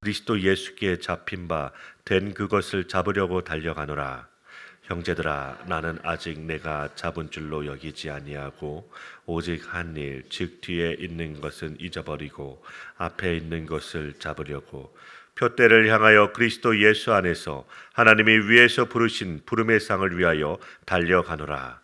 그리스도 예수께 잡힌 바 된 그것을 잡으려고 달려가노라. 형제들아, 나는 아직 내가 잡은 줄로 여기지 아니하고 오직 한 일, 즉 뒤에 있는 것은 잊어버리고 앞에 있는 것을 잡으려고 표대를 향하여 그리스도 예수 안에서 하나님이 위에서 부르신 부름의 상을 위하여 달려가노라.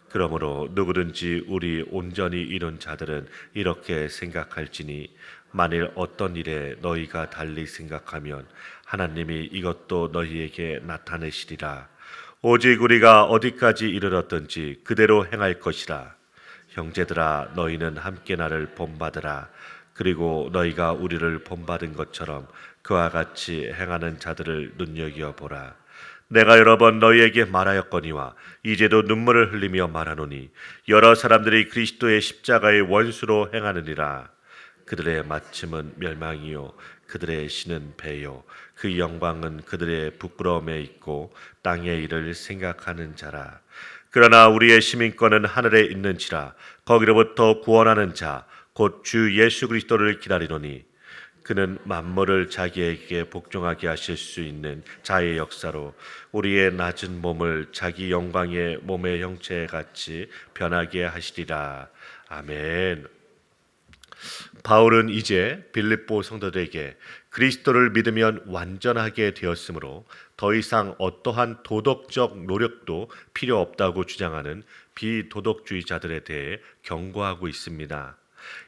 그러므로 누구든지 우리 온전히 이룬 자들은 이렇게 생각할지니, 만일 어떤 일에 너희가 달리 생각하면 하나님이 이것도 너희에게 나타내시리라. 오직 우리가 어디까지 이르렀든지 그대로 행할 것이라. 형제들아, 너희는 함께 나를 본받으라. 그리고 너희가 우리를 본받은 것처럼 그와 같이 행하는 자들을 눈여겨보라. 내가 여러 번 너희에게 말하였거니와 이제도 눈물을 흘리며 말하노니, 여러 사람들이 그리스도의 십자가의 원수로 행하느니라. 그들의 마침은 멸망이요 그들의 신은 배요 그 영광은 그들의 부끄러움에 있고 땅의 일을 생각하는 자라. 그러나 우리의 시민권은 하늘에 있는지라. 거기로부터 구원하는 자 곧 주 예수 그리스도를 기다리노니, 그는 만물을 자기에게 복종하게 하실 수 있는 자의 역사로 우리의 낮은 몸을 자기 영광의 몸의 형체에 같이 변하게 하시리라. 아멘. 바울은 이제 빌립보 성도들에게 그리스도를 믿으면 완전하게 되었으므로 더 이상 어떠한 도덕적 노력도 필요 없다고 주장하는 비도덕주의자들에 대해 경고하고 있습니다.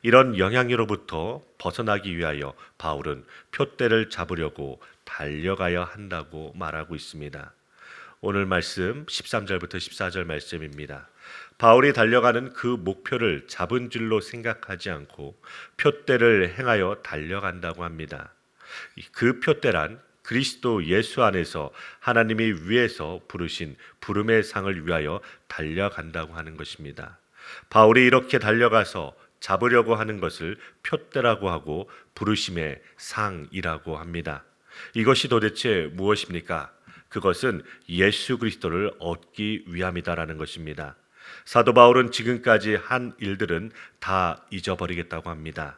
이런 영향으로부터 벗어나기 위하여 바울은 표대를 잡으려고 달려가야 한다고 말하고 있습니다. 오늘 말씀 13절부터 14절 말씀입니다. 바울이 달려가는 그 목표를 잡은 줄로 생각하지 않고 표대를 행하여 달려간다고 합니다. 그 표대란 그리스도 예수 안에서 하나님이 위에서 부르신 부름의 상을 위하여 달려간다고 하는 것입니다. 바울이 이렇게 달려가서 잡으려고 하는 것을 표대라고 하고 부르심의 상이라고 합니다. 이것이 도대체 무엇입니까? 그것은 예수 그리스도를 얻기 위함이다라는 것입니다. 사도 바울은 지금까지 한 일들은 다 잊어버리겠다고 합니다.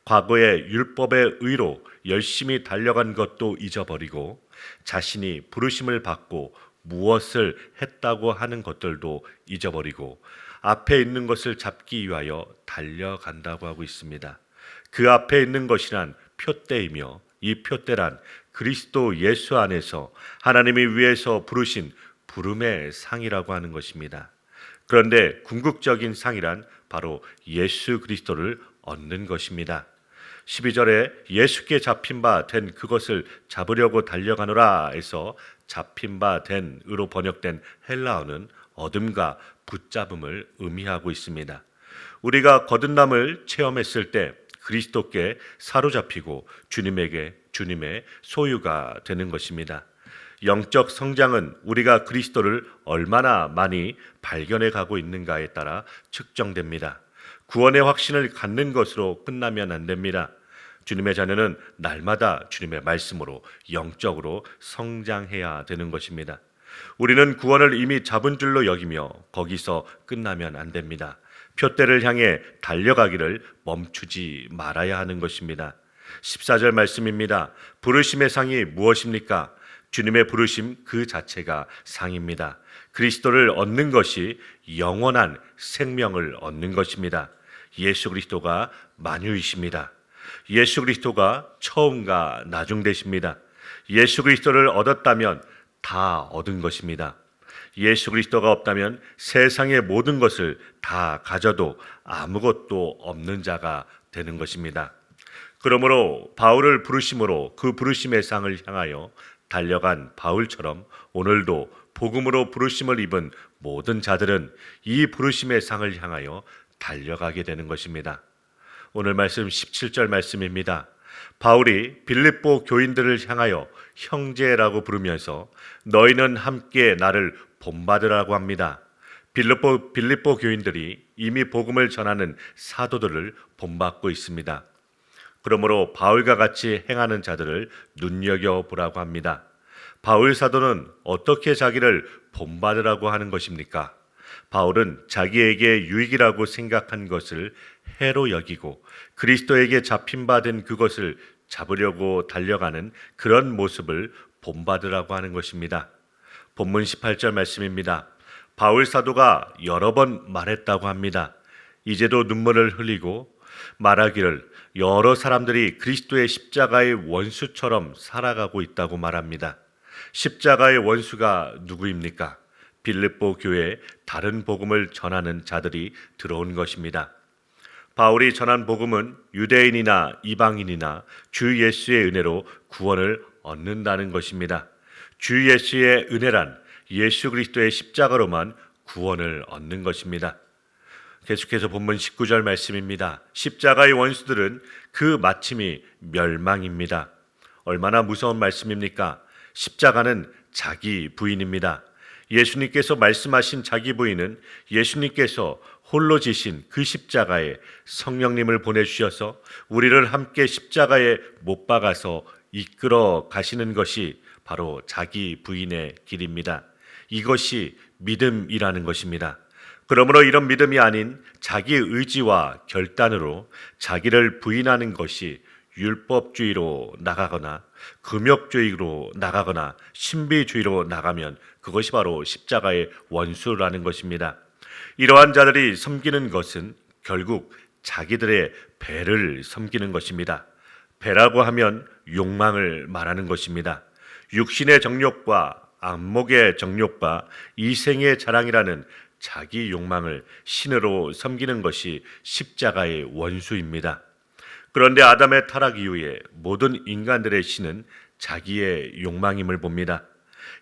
과거의 율법의 의로 열심히 달려간 것도 잊어버리고, 자신이 부르심을 받고 무엇을 했다고 하는 것들도 잊어버리고 앞에 있는 것을 잡기 위하여 달려간다고 하고 있습니다. 그 앞에 있는 것이란 표대이며, 이 표대란 그리스도 예수 안에서 하나님이 위에서 부르신 부름의 상이라고 하는 것입니다. 그런데 궁극적인 상이란 바로 예수 그리스도를 얻는 것입니다. 12절에 예수께 잡힌 바 된 그것을 잡으려고 달려가노라 해서 잡힌 바 된으로 번역된 헬라어는 얻음과 붙잡음을 의미하고 있습니다. 우리가 거듭남을 체험했을 때 그리스도께 사로잡히고 주님의 소유가 되는 것입니다. 영적 성장은 우리가 그리스도를 얼마나 많이 발견해 가고 있는가에 따라 측정됩니다. 구원의 확신을 갖는 것으로 끝나면 안 됩니다. 주님의 자녀는 날마다 주님의 말씀으로 영적으로 성장해야 되는 것입니다. 우리는 구원을 이미 잡은 줄로 여기며 거기서 끝나면 안 됩니다. 표대를 향해 달려가기를 멈추지 말아야 하는 것입니다. 14절 말씀입니다. 부르심의 상이 무엇입니까? 주님의 부르심 그 자체가 상입니다. 그리스도를 얻는 것이 영원한 생명을 얻는 것입니다. 예수 그리스도가 만유이십니다. 예수 그리스도가 처음과 나중 되십니다. 예수 그리스도를 얻었다면 다 얻은 것입니다. 예수 그리스도가 없다면 세상의 모든 것을 다 가져도 아무것도 없는 자가 되는 것입니다. 그러므로 바울을 부르심으로 그 부르심의 상을 향하여 달려간 바울처럼 오늘도 복음으로 부르심을 입은 모든 자들은 이 부르심의 상을 향하여 달려가게 되는 것입니다. 오늘 말씀 17절 말씀입니다. 바울이 빌립보 교인들을 향하여 형제라고 부르면서 너희는 함께 나를 본받으라고 합니다. 빌립보 교인들이 이미 복음을 전하는 사도들을 본받고 있습니다. 그러므로 바울과 같이 행하는 자들을 눈여겨보라고 합니다. 바울 사도는 어떻게 자기를 본받으라고 하는 것입니까? 바울은 자기에게 유익이라고 생각한 것을 해로 여기고 그리스도에게 잡힌 바 된 그것을 잡으려고 달려가는 그런 모습을 본받으라고 하는 것입니다. 본문 18절 말씀입니다. 바울 사도가 여러 번 말했다고 합니다. 이제도 눈물을 흘리고 말하기를 여러 사람들이 그리스도의 십자가의 원수처럼 살아가고 있다고 말합니다. 십자가의 원수가 누구입니까? 빌립보 교회에 다른 복음을 전하는 자들이 들어온 것입니다. 바울이 전한 복음은 유대인이나 이방인이나 주 예수의 은혜로 구원을 얻는다는 것입니다. 주 예수의 은혜란 예수 그리스도의 십자가로만 구원을 얻는 것입니다. 계속해서 본문 19절 말씀입니다. 십자가의 원수들은 그 마침이 멸망입니다. 얼마나 무서운 말씀입니까? 십자가는 자기 부인입니다. 예수님께서 말씀하신 자기 부인은 예수님께서 홀로 지신 그 십자가에 성령님을 보내주셔서 우리를 함께 십자가에 못 박아서 이끌어 가시는 것이 바로 자기 부인의 길입니다. 이것이 믿음이라는 것입니다. 그러므로 이런 믿음이 아닌 자기 의지와 결단으로 자기를 부인하는 것이 율법주의로 나가거나 금욕주의로 나가거나 신비주의로 나가면 그것이 바로 십자가의 원수라는 것입니다. 이러한 자들이 섬기는 것은 결국 자기들의 배를 섬기는 것입니다. 배라고 하면 욕망을 말하는 것입니다. 육신의 정욕과 안목의 정욕과 이생의 자랑이라는 자기 욕망을 신으로 섬기는 것이 십자가의 원수입니다. 그런데 아담의 타락 이후에 모든 인간들의 신은 자기의 욕망임을 봅니다.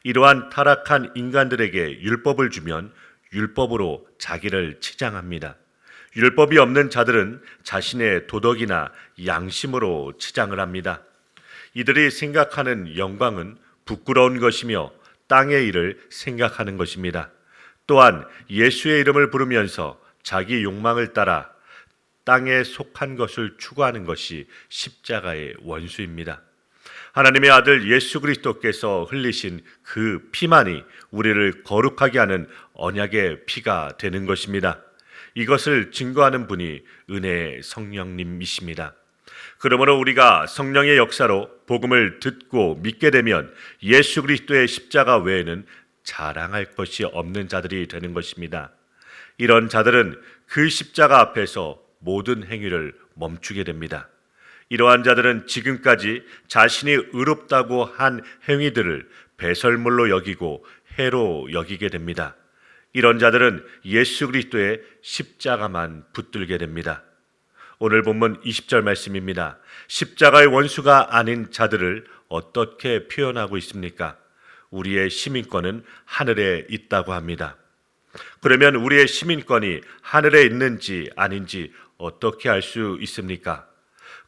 이러한 타락한 인간들에게 율법을 주면 율법으로 자기를 치장합니다. 율법이 없는 자들은 자신의 도덕이나 양심으로 치장을 합니다. 이들이 생각하는 영광은 부끄러운 것이며 땅의 일을 생각하는 것입니다. 또한 예수의 이름을 부르면서 자기 욕망을 따라 땅에 속한 것을 추구하는 것이 십자가의 원수입니다. 하나님의 아들 예수 그리스도께서 흘리신 그 피만이 우리를 거룩하게 하는 언약의 피가 되는 것입니다. 이것을 증거하는 분이 은혜의 성령님이십니다. 그러므로 우리가 성령의 역사로 복음을 듣고 믿게 되면 예수 그리스도의 십자가 외에는 자랑할 것이 없는 자들이 되는 것입니다. 이런 자들은 그 십자가 앞에서 모든 행위를 멈추게 됩니다. 이러한 자들은 지금까지 자신이 의롭다고 한 행위들을 배설물로 여기고 해로 여기게 됩니다. 이런 자들은 예수 그리스도의 십자가만 붙들게 됩니다. 오늘 본문 20절 말씀입니다. 십자가의 원수가 아닌 자들을 어떻게 표현하고 있습니까? 우리의 시민권은 하늘에 있다고 합니다. 그러면 우리의 시민권이 하늘에 있는지 아닌지 어떻게 알 수 있습니까?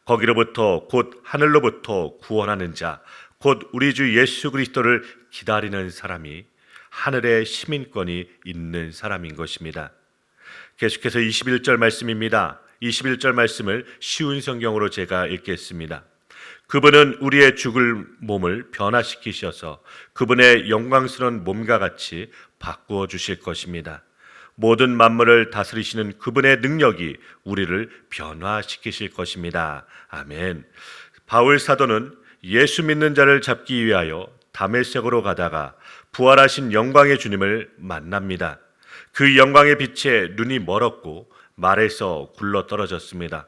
거기로부터 곧 하늘로부터 구원하는 자, 곧 우리 주 예수 그리스도를 기다리는 사람이 하늘의 시민권이 있는 사람인 것입니다. 계속해서 21절 말씀입니다. 21절 말씀을 쉬운 성경으로 제가 읽겠습니다. 그분은 우리의 죽을 몸을 변화시키셔서 그분의 영광스러운 몸과 같이 바꾸어 주실 것입니다. 모든 만물을 다스리시는 그분의 능력이 우리를 변화시키실 것입니다. 아멘. 바울 사도는 예수 믿는 자를 잡기 위하여 다메섹으로 가다가 부활하신 영광의 주님을 만납니다. 그 영광의 빛에 눈이 멀었고 말에서 굴러 떨어졌습니다.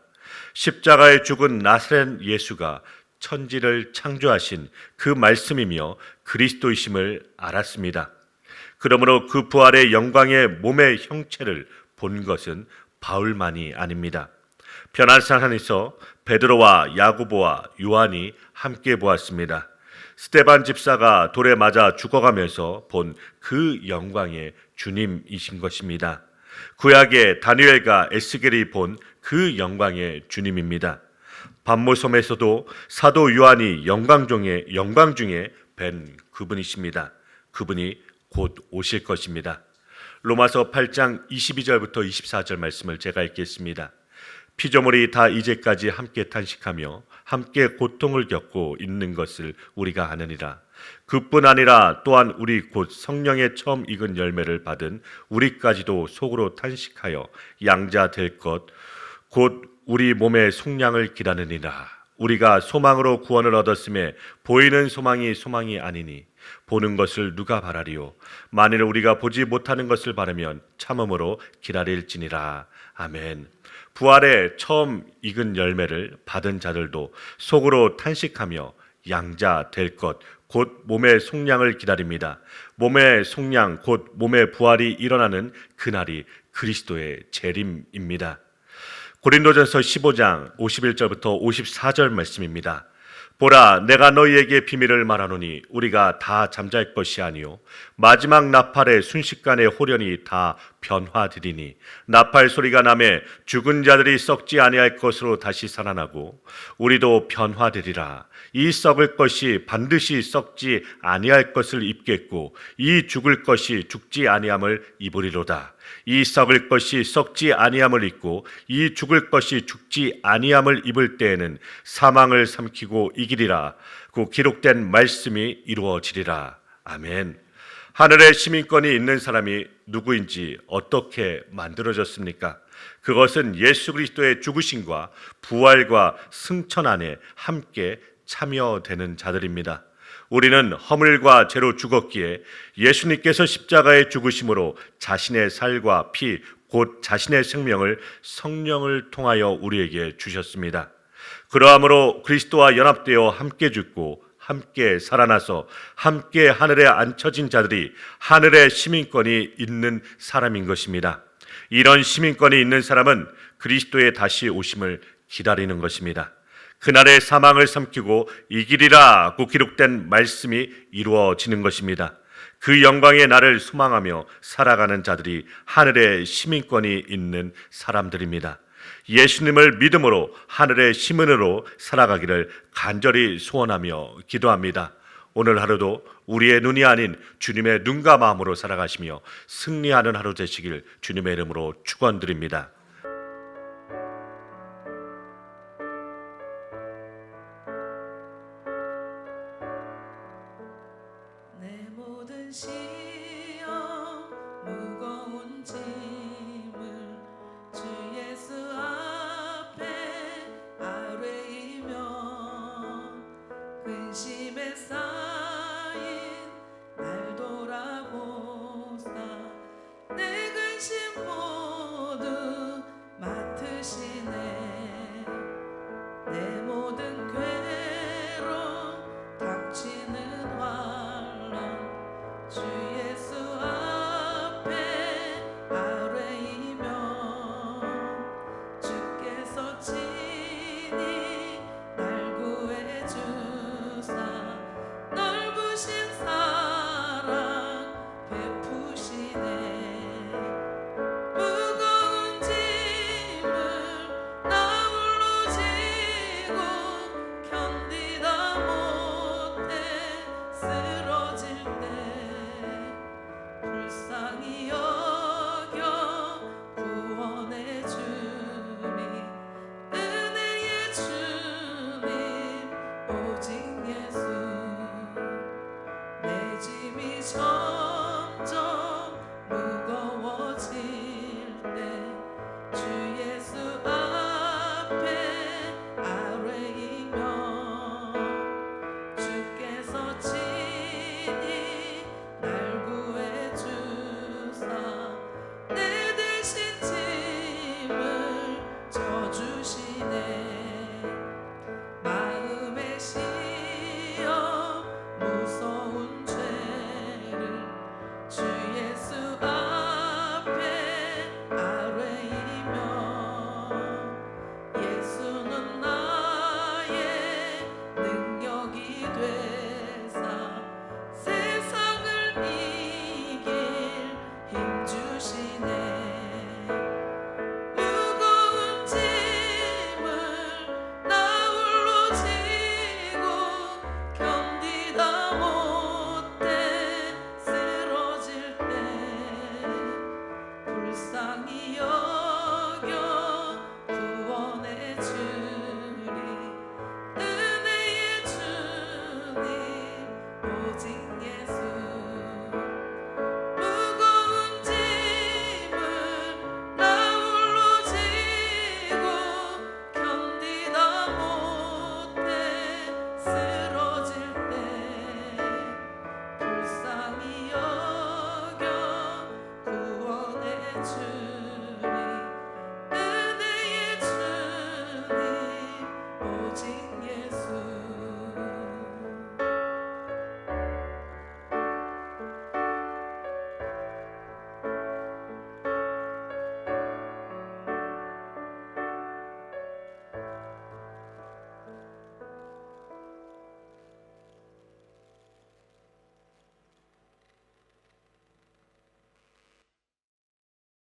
십자가에 죽은 나사렛 예수가 천지를 창조하신 그 말씀이며 그리스도이심을 알았습니다. 그러므로 그 부활의 영광의 몸의 형체를 본 것은 바울만이 아닙니다. 변화산에서 베드로와 야고보와 요한이 함께 보았습니다. 스데반 집사가 돌에 맞아 죽어가면서 본 그 영광의 주님이신 것입니다. 구약의 다니엘과 에스겔이 본 그 영광의 주님입니다. 반모섬에서도 사도 요한이 영광 중에 뵌 그분이십니다. 그분이 곧 오실 것입니다. 로마서 8장 22절부터 24절 말씀을 제가 읽겠습니다. 피조물이 다 이제까지 함께 탄식하며 함께 고통을 겪고 있는 것을 우리가 아느니라. 그뿐 아니라 또한 우리 곧 성령의 처음 익은 열매를 받은 우리까지도 속으로 탄식하여 양자 될 것 곧 우리 몸의 속량을 기다리니라. 우리가 소망으로 구원을 얻었음에 보이는 소망이 아니니 보는 것을 누가 바라리요? 만일 우리가 보지 못하는 것을 바라면 참음으로 기다릴지니라. 아멘. 부활의 처음 익은 열매를 받은 자들도 속으로 탄식하며 양자 될 것, 곧 몸의 속량을 기다립니다. 몸의 속량, 곧 몸의 부활이 일어나는 그날이 그리스도의 재림입니다. 고린도전서 15장 51절부터 54절 말씀입니다. 보라, 내가 너희에게 비밀을 말하노니 우리가 다 잠잘 것이 아니요 마지막 나팔의 순식간에 호련히 다 변화되리니 나팔 소리가 나매 죽은 자들이 썩지 아니할 것으로 다시 살아나고 우리도 변화되리라. 이 썩을 것이 반드시 썩지 아니할 것을 입겠고 이 죽을 것이 죽지 아니함을 입으리로다. 이 썩을 것이 썩지 아니함을 입고 이 죽을 것이 죽지 아니함을 입을 때에는 사망을 삼키고 이기리라. 그 기록된 말씀이 이루어지리라. 아멘. 하늘의 시민권이 있는 사람이 누구인지 어떻게 만들어졌습니까? 그것은 예수 그리스도의 죽으심과 부활과 승천 안에 함께 참여되는 자들입니다. 우리는 허물과 죄로 죽었기에 예수님께서 십자가의 죽으심으로 자신의 살과 피, 곧 자신의 생명을 성령을 통하여 우리에게 주셨습니다. 그러함으로 그리스도와 연합되어 함께 죽고 함께 살아나서 함께 하늘에 앉혀진 자들이 하늘의 시민권이 있는 사람인 것입니다. 이런 시민권이 있는 사람은 그리스도의 다시 오심을 기다리는 것입니다. 그날의 사망을 삼키고 이기리라고 기록된 말씀이 이루어지는 것입니다. 그 영광의 날을 소망하며 살아가는 자들이 하늘의 시민권이 있는 사람들입니다. 예수님을 믿음으로 하늘의 시민으로 살아가기를 간절히 소원하며 기도합니다. 오늘 하루도 우리의 눈이 아닌 주님의 눈과 마음으로 살아가시며 승리하는 하루 되시길 주님의 이름으로 축원드립니다. 내 모든 시